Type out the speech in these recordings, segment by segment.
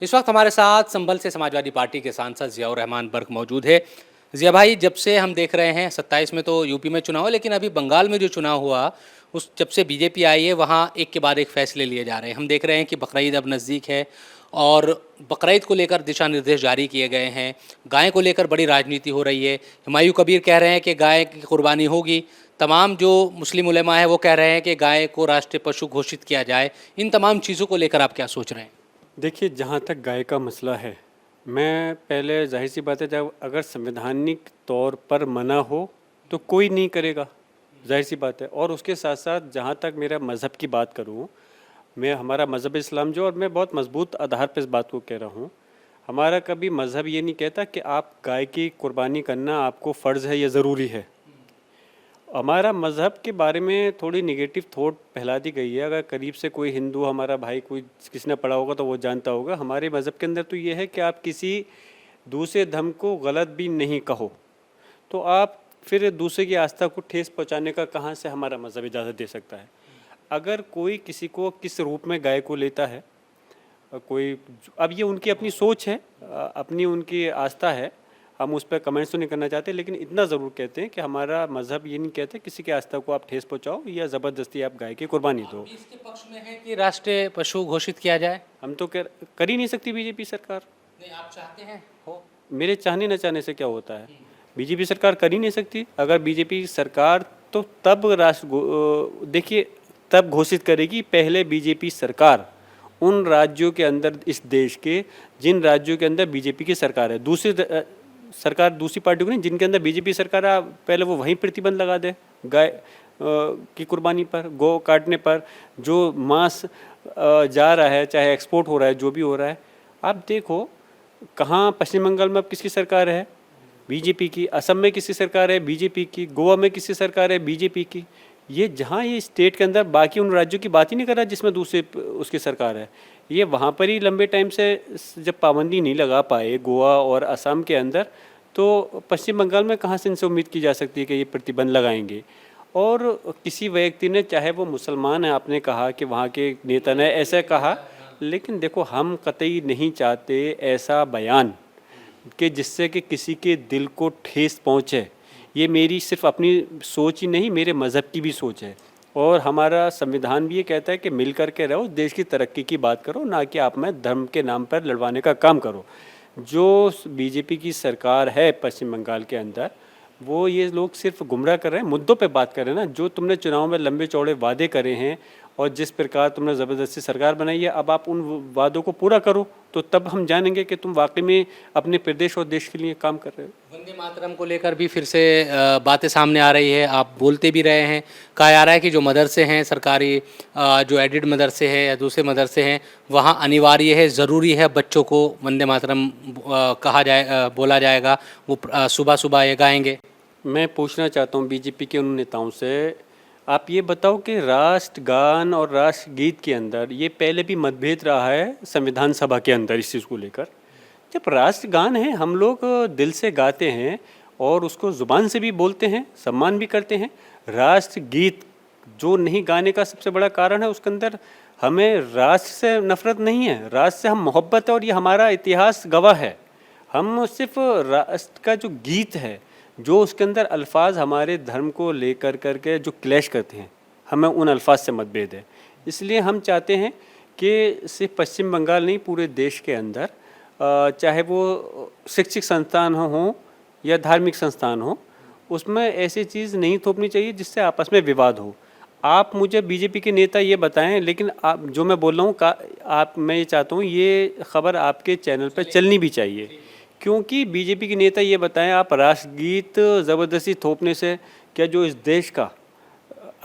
इस वक्त हमारे साथ संभल से समाजवादी पार्टी के सांसद ज़ियाउर रहमान बर्क मौजूद है। ज़िया भाई, जब से हम देख रहे हैं 27 में तो यूपी में चुनाव है, लेकिन अभी बंगाल में जो चुनाव हुआ उस जब से बीजेपी आई है वहाँ एक के बाद एक फैसले लिए जा रहे हैं। हम देख रहे हैं कि बकरीद अब नज़दीक है और बकरीद को लेकर दिशा निर्देश जारी किए गए हैं। गाय को लेकर बड़ी राजनीति हो रही है। हुमायूं कबीर कह रहे हैं कि गाय की कुर्बानी होगी। तमाम जो मुस्लिम उलेमा है वो कह रहे हैं कि गाय को राष्ट्रीय पशु घोषित किया जाए। इन तमाम चीज़ों को लेकर आप क्या सोच रहे हैं? देखिए, जहाँ तक गाय का मसला है, मैं पहले ज़ाहिर सी बात है, जब अगर संवैधानिक तौर पर मना हो तो कोई नहीं करेगा, ज़ाहिर सी बात है। और उसके साथ साथ जहाँ तक मेरा मज़हब की बात करूँ, मैं हमारा मज़हब इस्लाम जो, और मैं बहुत मजबूत आधार पर इस बात को कह रहा हूँ, हमारा कभी मज़हब ये नहीं कहता कि आप गाय की कुर्बानी करना आपको फ़र्ज़ है या ज़रूरी है। हमारा मज़हब के बारे में थोड़ी नेगेटिव थॉट फैला दी गई है। अगर करीब से कोई हिंदू हमारा भाई कोई किसी ने पढ़ा होगा तो वो जानता होगा। हमारे मज़हब के अंदर तो ये है कि आप किसी दूसरे धर्म को गलत भी नहीं कहो, तो आप फिर दूसरे की आस्था को ठेस पहुंचाने का कहाँ से हमारा मज़हब इजाज़त दे सकता है। अगर कोई किसी को किस रूप में गाय को लेता है, कोई, अब ये उनकी अपनी सोच है, अपनी उनकी आस्था है, हम उस पर कमेंट्स तो नहीं करना चाहते, लेकिन इतना ज़रूर कहते हैं कि हमारा मज़हब ये नहीं कहते किसी की आस्था को आप ठेस पहुंचाओ या ज़बरदस्ती आप गाय की कुर्बानी दो। इसके पक्ष में है कि राष्ट्रीय पशु घोषित किया जाए। हम तो कर ही नहीं सकती बीजेपी सरकार। नहीं, आप चाहते हैं हो? मेरे चाहने न चाहने से क्या होता है? बीजेपी सरकार कर ही नहीं सकती। अगर बीजेपी सरकार तो तब देखिए, तब घोषित करेगी। पहले बीजेपी सरकार उन राज्यों के अंदर, इस देश के जिन राज्यों के अंदर बीजेपी की सरकार है, दूसरी सरकार दूसरी पार्टी को नहीं, जिनके अंदर बीजेपी सरकार है, पहले वो वहीं प्रतिबंध लगा दे गाय की कुर्बानी पर, गौ काटने पर। जो मांस जा रहा है, चाहे एक्सपोर्ट हो रहा है, जो भी हो रहा है, आप देखो कहाँ पश्चिम बंगाल में अब किसकी सरकार है? बीजेपी की। असम में किसकी सरकार है? बीजेपी की। गोवा में किसकी सरकार है? बीजेपी की। ये जहाँ ये स्टेट के अंदर, बाकी उन राज्यों की बात ही नहीं कर रहा जिसमें दूसरे उसकी सरकार है, ये वहाँ पर ही लंबे टाइम से जब पाबंदी नहीं लगा पाए गोवा और असम के अंदर, तो पश्चिम बंगाल में कहाँ से इनसे उम्मीद की जा सकती है कि ये प्रतिबंध लगाएंगे। और किसी व्यक्ति ने, चाहे वो मुसलमान है, आपने कहा कि वहाँ के नेता ने ऐसा कहा, लेकिन देखो, हम कतई नहीं चाहते ऐसा बयान कि जिससे कि किसी के दिल को ठेस पहुँचे। ये मेरी सिर्फ अपनी सोच ही नहीं, मेरे मज़हब की भी सोच है। और हमारा संविधान भी ये कहता है कि मिल कर के रहो, देश की तरक्की की बात करो, ना कि आप में धर्म के नाम पर लड़वाने का काम करो। जो बीजेपी की सरकार है पश्चिम बंगाल के अंदर, वो ये लोग सिर्फ गुमराह कर रहे हैं, मुद्दों पे बात कर रहे हैं ना। जो तुमने चुनाव में लंबे चौड़े वादे करे हैं और जिस प्रकार तुमने ज़बरदस्ती सरकार बनाई है, अब आप उन वादों को पूरा करो, तो तब हम जानेंगे कि तुम वाकई में अपने प्रदेश और देश के लिए काम कर रहे हो। वंदे मातरम को लेकर भी फिर से बातें सामने आ रही है, आप बोलते भी रहे हैं। कहा जा रहा है कि जो मदरसे हैं सरकारी, जो एडिड मदरसे हैं या दूसरे मदरसे हैं, वहाँ अनिवार्य है, ज़रूरी है बच्चों को वंदे मातरम कहा जाए, बोला जाएगा। वो सुबह सुबह ये गाएंगे। मैं पूछना चाहता हूँ बीजेपी के उन नेताओं से, आप ये बताओ कि राष्ट्रगान और राष्ट्रगीत के अंदर ये पहले भी मतभेद रहा है संविधान सभा के अंदर इस चीज़ को लेकर। जब राष्ट्रगान है, हम लोग दिल से गाते हैं और उसको ज़ुबान से भी बोलते हैं, सम्मान भी करते हैं। राष्ट्रगीत जो नहीं गाने का सबसे बड़ा कारण है, उसके अंदर हमें राष्ट्र से नफ़रत नहीं है, राष्ट्र से हम मोहब्बत है, और ये हमारा इतिहास गवाह है। हम सिर्फ राष्ट्र का जो गीत है, जो उसके अंदर अल्फाज हमारे धर्म को लेकर करके जो क्लैश करते हैं, हमें उन अल्फाज से मतभेद है। इसलिए हम चाहते हैं कि सिर्फ पश्चिम बंगाल नहीं, पूरे देश के अंदर, चाहे वो शैक्षिक संस्थान हो या धार्मिक संस्थान हो, उसमें ऐसी चीज़ नहीं थोपनी चाहिए जिससे आपस में विवाद हो। आप मुझे बीजेपी के नेता ये बताएं, लेकिन आप जो मैं बोल रहा हूँ, मैं ये चाहता हूँ ये खबर आपके चैनल पर चलनी भी चाहिए। क्योंकि बीजेपी के नेता ये बताएं, आप राष्ट्रगीत ज़बरदस्ती थोपने से क्या जो इस देश का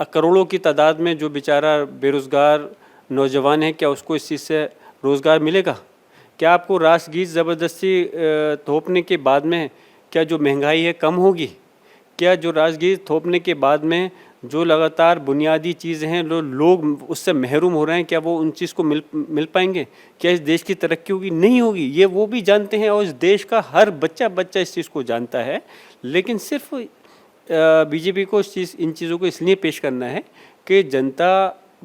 करोड़ों की तादाद में जो बेचारा बेरोज़गार नौजवान है, क्या उसको इस चीज़ से रोज़गार मिलेगा? क्या आपको राष्ट्रगीत ज़बरदस्ती थोपने के बाद में क्या जो महंगाई है कम होगी? क्या जो राष्ट्रगीत थोपने के बाद में जो लगातार बुनियादी चीज़ें हैं, लोग उससे महरूम हो रहे हैं, क्या वो उन चीज़ को मिल पाएंगे? क्या इस देश की तरक्की होगी? नहीं होगी। ये वो भी जानते हैं और इस देश का हर बच्चा इस चीज़ को जानता है। लेकिन सिर्फ बीजेपी को इन चीज़ों को इसलिए पेश करना है कि जनता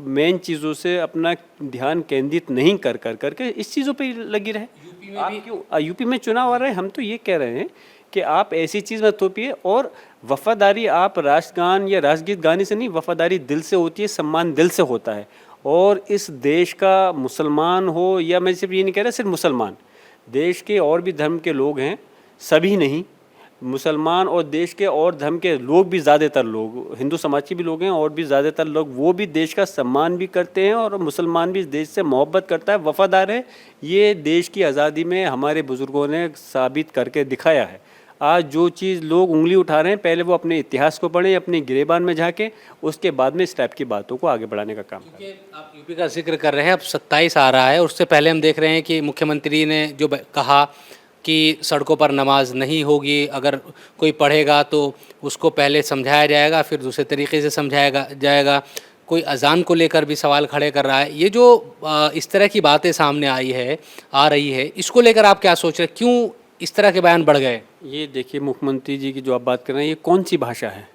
मेन चीज़ों से अपना ध्यान केंद्रित नहीं कर करके इस चीज़ों पे लगी रहे। आप क्यों यूपी में चुनाव आ रहे हैं, हम तो ये कह रहे हैं कि आप ऐसी चीज़ में थोपिए। और वफादारी आप राष्ट्रगान या राष्ट्रगीत गाने से नहीं, वफादारी दिल से होती है, सम्मान दिल से होता है। और इस देश का मुसलमान हो या मैं सिर्फ ये नहीं कह रहा सिर्फ मुसलमान, देश के और भी धर्म के लोग हैं, सभी नहीं, मुसलमान और देश के और धर्म के लोग भी, ज़्यादातर लोग हिंदू समाज के भी लोग हैं और भी ज़्यादातर लोग वो भी देश का सम्मान भी करते हैं और मुसलमान भी देश से मोहब्बत करता है, वफादार है। ये देश की आज़ादी में हमारे बुज़ुर्गों ने साबित करके दिखाया है। आज जो चीज़ लोग उंगली उठा रहे हैं, पहले वो अपने इतिहास को पढ़ें, अपनी गिरेबान में झाँकें, उसके बाद में इस टाइप की बातों को आगे बढ़ाने का काम करें। आप यूपी का जिक्र कर रहे हैं, अब 27 आ रहा है, उससे पहले हम देख रहे हैं कि मुख्यमंत्री ने जो कहा कि सड़कों पर नमाज नहीं होगी, अगर कोई पढ़ेगा तो उसको पहले समझाया जाएगा फिर दूसरे तरीके से समझाया जाएगा। कोई अजान को लेकर भी सवाल खड़े कर रहा है। ये जो इस तरह की बातें सामने आ रही है, इसको लेकर आप क्या सोच रहे हैं, क्यों इस तरह के बयान बढ़ गए? ये देखिए, मुख्यमंत्री जी की जो आप बात कर रहे हैं, ये कौन सी भाषा है?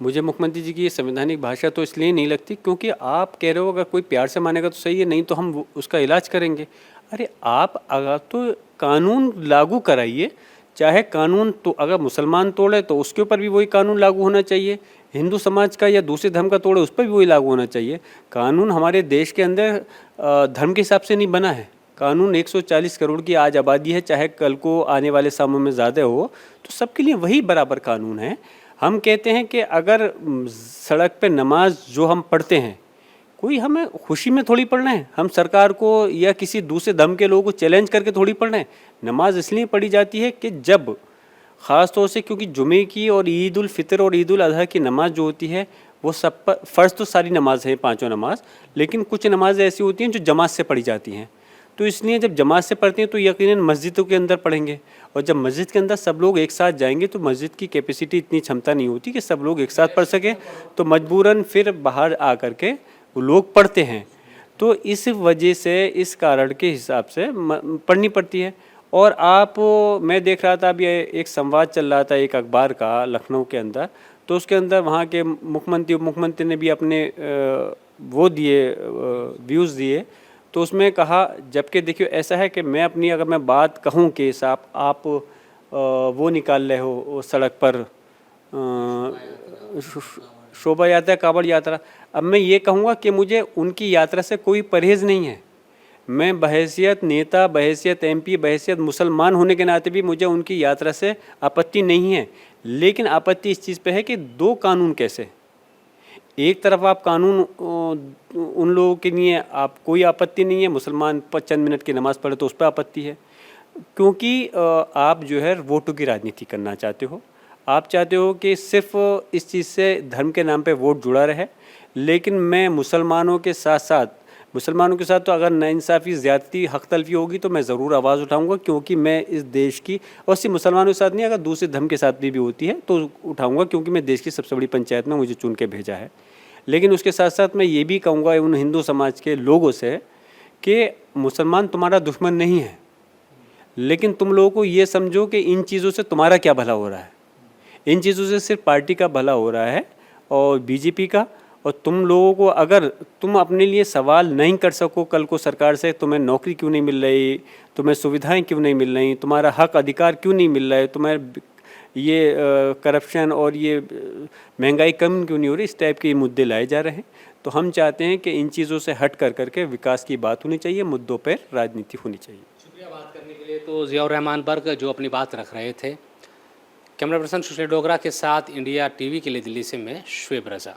मुझे मुख्यमंत्री जी की ये संवैधानिक भाषा तो इसलिए नहीं लगती क्योंकि आप कह रहे हो अगर कोई प्यार से मानेगा तो सही है, नहीं तो हम उसका इलाज करेंगे। अरे आप अगर तो कानून लागू कराइए, चाहे कानून तो अगर मुसलमान तोड़े तो उसके ऊपर भी वही कानून लागू होना चाहिए, हिंदू समाज का या दूसरे धर्म का तोड़े उस पर भी वही लागू होना चाहिए। कानून हमारे देश के अंदर धर्म के हिसाब से नहीं बना है। कानून 140 करोड़ की आज आबादी है, चाहे कल को आने वाले सालों में ज़्यादा हो, तो सबके लिए वही बराबर कानून है। हम कहते हैं कि अगर सड़क पे नमाज जो हम पढ़ते हैं, कोई हमें खुशी में थोड़ी पढ़ना है, हम सरकार को या किसी दूसरे धर्म के लोगों को चैलेंज करके थोड़ी पढ़ना है। नमाज इसलिए पढ़ी जाती है कि जब ख़ास तौर से, क्योंकि जुमे की और ईद उल फितर और ईद उल अज़हा की नमाज जो होती है वो सब पर फ़र्ज़ तो सारी नमाज है, पाँचों नमाज, लेकिन कुछ नमाज़ें ऐसी होती हैं जो जमात से पढ़ी जाती हैं। तो इसलिए जब जमात से पढ़ते हैं तो यकीनन मस्जिदों के अंदर पढ़ेंगे, और जब मस्जिद के अंदर सब लोग एक साथ जाएंगे तो मस्जिद की कैपेसिटी इतनी क्षमता नहीं होती कि सब लोग एक साथ पढ़ सकें, तो मजबूरन फिर बाहर आ कर के वो लोग पढ़ते हैं। तो इस वजह से, इस कारण के हिसाब से पढ़नी पड़ती है। और मैं देख रहा था अभी एक संवाद चल रहा था एक अखबार का लखनऊ के अंदर, तो उसके अंदर वहाँ के मुख्यमंत्री, उप मुख्यमंत्री ने भी अपने वो दिए व्यूज़ दिए। तो उसमें कहा, जबकि देखिए ऐसा है कि अगर मैं बात कहूँ कि साहब आप वो निकाल रहे हो सड़क पर शोभा यात्रा, कावड़ यात्रा, अब मैं ये कहूँगा कि मुझे उनकी यात्रा से कोई परहेज़ नहीं है। मैं बहैसियत नेता, बहैसियत MP, बहैसियत मुसलमान होने के नाते भी मुझे उनकी यात्रा से आपत्ति नहीं है। लेकिन आपत्ति इस चीज़ पे है कि दो कानून कैसे, एक तरफ आप कानून उन लोगों के लिए आप कोई आपत्ति नहीं है, मुसलमान चंद मिनट की नमाज़ पढ़े तो उस पर आपत्ति है, क्योंकि आप जो है वोटों की राजनीति करना चाहते हो। आप चाहते हो कि सिर्फ इस चीज़ से धर्म के नाम पे वोट जुड़ा रहे। लेकिन मैं मुसलमानों के साथ तो अगर नाइंसाफ़ी, ज़्यादती, हक़ तलफ़ी होगी तो मैं ज़रूर आवाज़ उठाऊंगा, क्योंकि मैं इस देश की, और सिर्फ मुसलमानों के साथ नहीं, अगर दूसरे धर्म के साथ भी होती है तो उठाऊंगा, क्योंकि मैं देश की सबसे बड़ी पंचायत में मुझे चुन के भेजा है। लेकिन उसके साथ साथ मैं ये भी कहूँगा उन हिंदू समाज के लोगों से कि मुसलमान तुम्हारा दुश्मन नहीं है, लेकिन तुम लोगों को ये समझो कि इन चीज़ों से तुम्हारा क्या भला हो रहा है। इन चीज़ों से सिर्फ पार्टी का भला हो रहा है और BJP का। और तुम लोगों को, अगर तुम अपने लिए सवाल नहीं कर सको कल को सरकार से, तुम्हें नौकरी क्यों नहीं मिल रही, तुम्हें सुविधाएं क्यों नहीं मिल रही, तुम्हारा हक अधिकार क्यों नहीं मिल रहा है, तुम्हें ये करप्शन और ये महंगाई कम क्यों नहीं हो रही, इस टाइप के मुद्दे लाए जा रहे हैं। तो हम चाहते हैं कि इन चीज़ों से हट करके विकास की बात होनी चाहिए, मुद्दों पर राजनीति होनी चाहिए। शुक्रिया बात करने के लिए। तो ज़ियाउर रहमान बर्क जो अपनी बात रख रहे थे। कैमरा पर्सन सुशील डोगरा के साथ इंडिया TV के लिए दिल्ली से मैं शुएब रज़ा।